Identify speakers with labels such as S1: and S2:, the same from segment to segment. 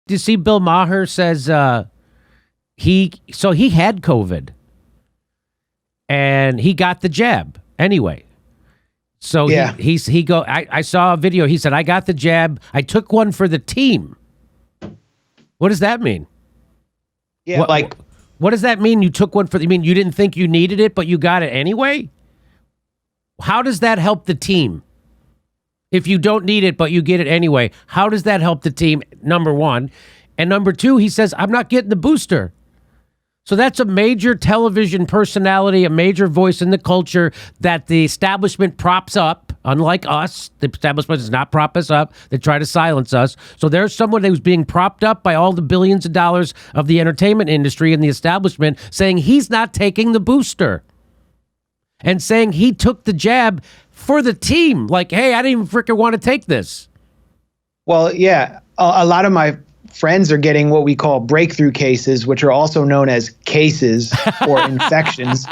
S1: Do you see Bill Maher says he had COVID and he got the jab anyway. So
S2: yeah.
S1: I saw a video. He said, I got the jab. I took one for the team. What does that mean?
S2: Yeah,
S1: what does that mean? You took one you mean you didn't think you needed it, but you got it anyway? How does that help the team? If you don't need it, but you get it anyway, how does that help the team? Number one. And number two, he says, I'm not getting the booster. So that's a major television personality, a major voice in the culture that the establishment props up. Unlike us, the establishment does not prop us up. They try to silence us. So there's someone who's being propped up by all the billions of dollars of the entertainment industry and the establishment saying he's not taking the booster and saying he took the jab for the team. Like, hey, I didn't even freaking want to take this.
S2: Well, yeah, a lot of my friends are getting what we call breakthrough cases, which are also known as cases or infections,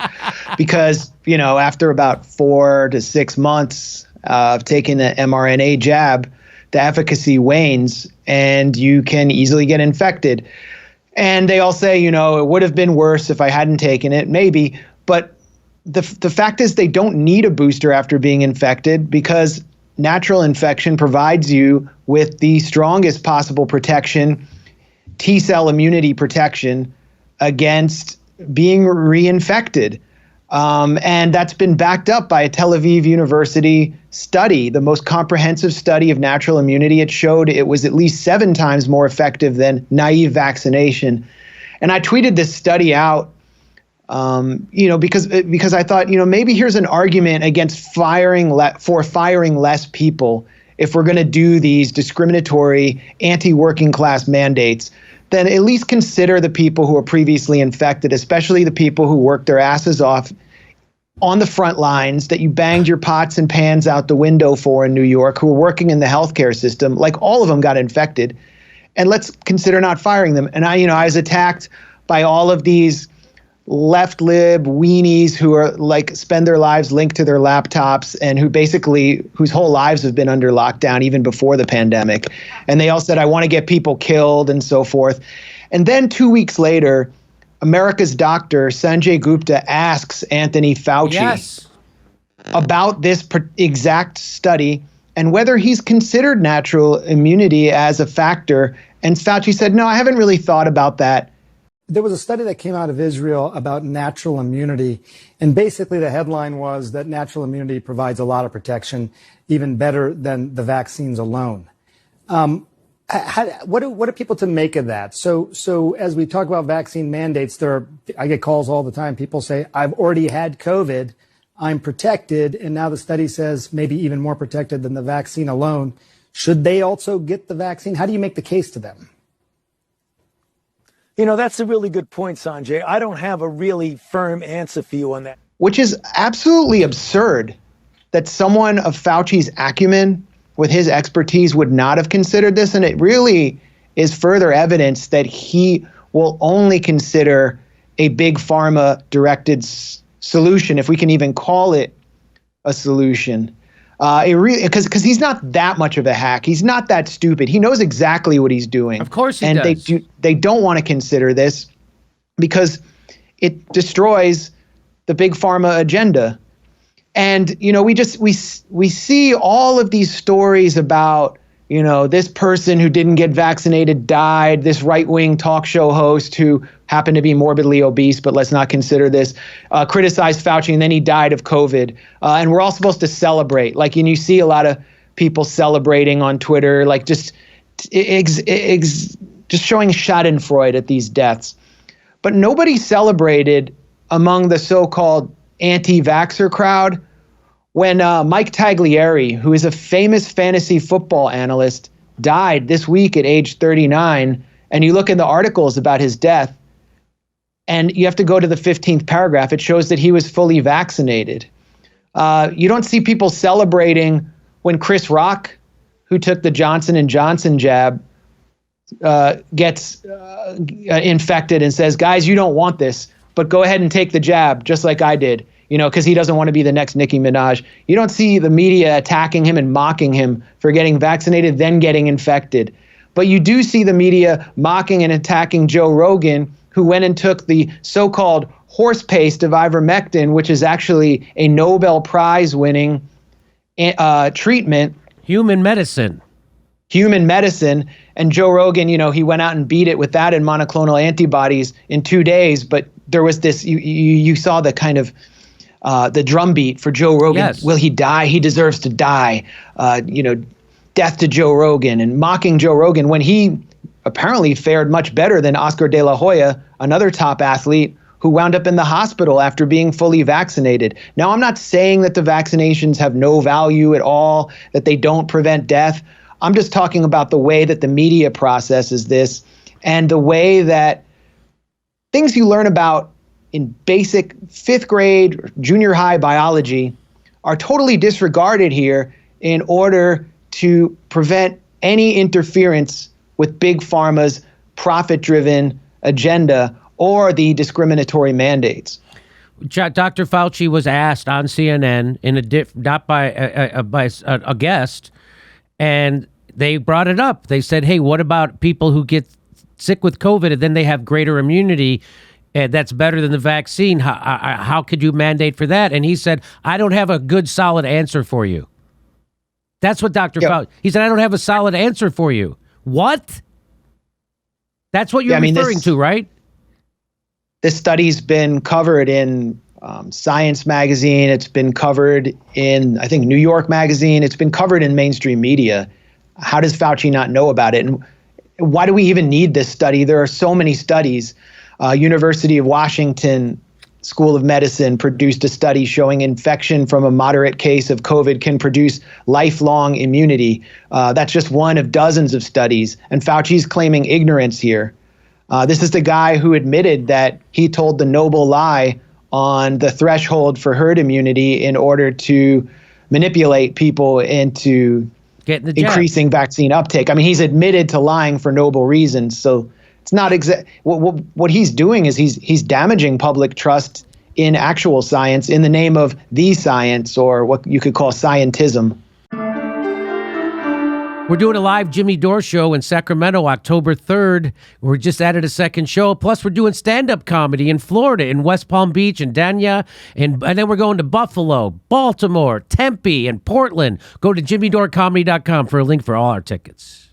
S2: because, after about 4 to 6 months of taking the mRNA jab, the efficacy wanes and you can easily get infected. And they all say, it would have been worse if I hadn't taken it, maybe. But the fact is they don't need a booster after being infected because natural infection provides you with the strongest possible protection, T-cell immunity protection against being reinfected. And that's been backed up by a Tel Aviv University study, the most comprehensive study of natural immunity. It showed it was at least 7 times more effective than naive vaccination. And I tweeted this study out, because I thought, maybe here's an argument against firing less people if we're going to do these discriminatory anti-working class mandates. Then at least consider the people who are previously infected, especially the people who worked their asses off on the front lines that you banged your pots and pans out the window for in New York, who were working in the healthcare system. Like, all of them got infected, and let's consider not firing them. And I was attacked by all of these left lib weenies who are spend their lives linked to their laptops and whose whole lives have been under lockdown even before the pandemic. And they all said, I want to get people killed and so forth. And then 2 weeks later, America's doctor, Sanjay Gupta, asks Anthony Fauci about this exact study and whether he's considered natural immunity as a factor. And Fauci said, no, I haven't really thought about that.
S3: There was a study that came out of Israel about natural immunity, and basically the headline was that natural immunity provides a lot of protection, even better than the vaccines alone. What are people to make of that? So as we talk about vaccine mandates, I get calls all the time. People say, I've already had COVID, I'm protected, and now the study says maybe even more protected than the vaccine alone. Should they also get the vaccine? How do you make the case to them?
S4: That's a really good point, Sanjay. I don't have a really firm answer for you on that.
S2: Which is absolutely absurd that someone of Fauci's acumen, with his expertise, would not have considered this. And it really is further evidence that he will only consider a big pharma-directed solution, if we can even call it a solution. Because he's not that much of a hack. He's not that stupid. He knows exactly what he's doing.
S1: Of course he does.
S2: And they don't want to consider this because it destroys the big pharma agenda. And we see all of these stories about this person who didn't get vaccinated died, this right-wing talk show host who happened to be morbidly obese, but let's not consider this, criticized Fauci, and then he died of COVID. And we're all supposed to celebrate. And you see a lot of people celebrating on Twitter, just showing schadenfreude at these deaths. But nobody celebrated among the so-called anti-vaxxer crowd when Mike Taglieri, who is a famous fantasy football analyst, died this week at age 39. And you look in the articles about his death, and you have to go to the 15th paragraph. It shows that he was fully vaccinated. You don't see people celebrating when Chris Rock, who took the Johnson & Johnson jab, gets infected and says, guys, you don't want this, but go ahead and take the jab, just like I did. Because he doesn't want to be the next Nicki Minaj. You don't see the media attacking him and mocking him for getting vaccinated, then getting infected. But you do see the media mocking and attacking Joe Rogan, who went and took the so-called horse paste of ivermectin, which is actually a Nobel Prize winning treatment.
S1: Human medicine.
S2: And Joe Rogan, he went out and beat it with that and monoclonal antibodies in 2 days. But there was this, you saw the kind of the drumbeat for Joe Rogan.
S1: Yes.
S2: Will he die? He deserves to die. Death to Joe Rogan, and mocking Joe Rogan when he apparently fared much better than Oscar De La Hoya, another top athlete who wound up in the hospital after being fully vaccinated. Now, I'm not saying that the vaccinations have no value at all, that they don't prevent death. I'm just talking about the way that the media processes this and the way that things you learn about in basic 5th grade or junior high biology are totally disregarded here in order to prevent any interference with Big Pharma's profit-driven agenda or the discriminatory mandates.
S1: Dr. Fauci was asked on CNN not by a guest, and they brought it up. They said, "Hey, what about people who get sick with COVID and then they have greater immunity? That's better than the vaccine. How could you mandate for that?" And he said, "I don't have a good, solid answer for you." That's what Dr. Fauci. He said, "I don't have a solid answer for you." What? That's what you're referring to, right?
S2: This study's been covered in Science Magazine. It's been covered in, I think, New York Magazine. It's been covered in mainstream media. How does Fauci not know about it? And why do we even need this study? There are so many studies. University of Washington School of Medicine produced a study showing infection from a moderate case of COVID can produce lifelong immunity. That's just one of dozens of studies. And Fauci's claiming ignorance here. This is the guy who admitted that he told the noble lie on the threshold for herd immunity in order to manipulate people into increasing vaccine uptake. I mean, he's admitted to lying for noble reasons. So it's not what he's doing is he's damaging public trust in actual science in the name of the science, or what you could call scientism.
S1: We're doing a live Jimmy Dore show in Sacramento, October 3rd. We're just added a second show. Plus, we're doing stand-up comedy in Florida, in West Palm Beach, and Dania. And then we're going to Buffalo, Baltimore, Tempe, and Portland. Go to jimmydorecomedy.com for a link for all our tickets.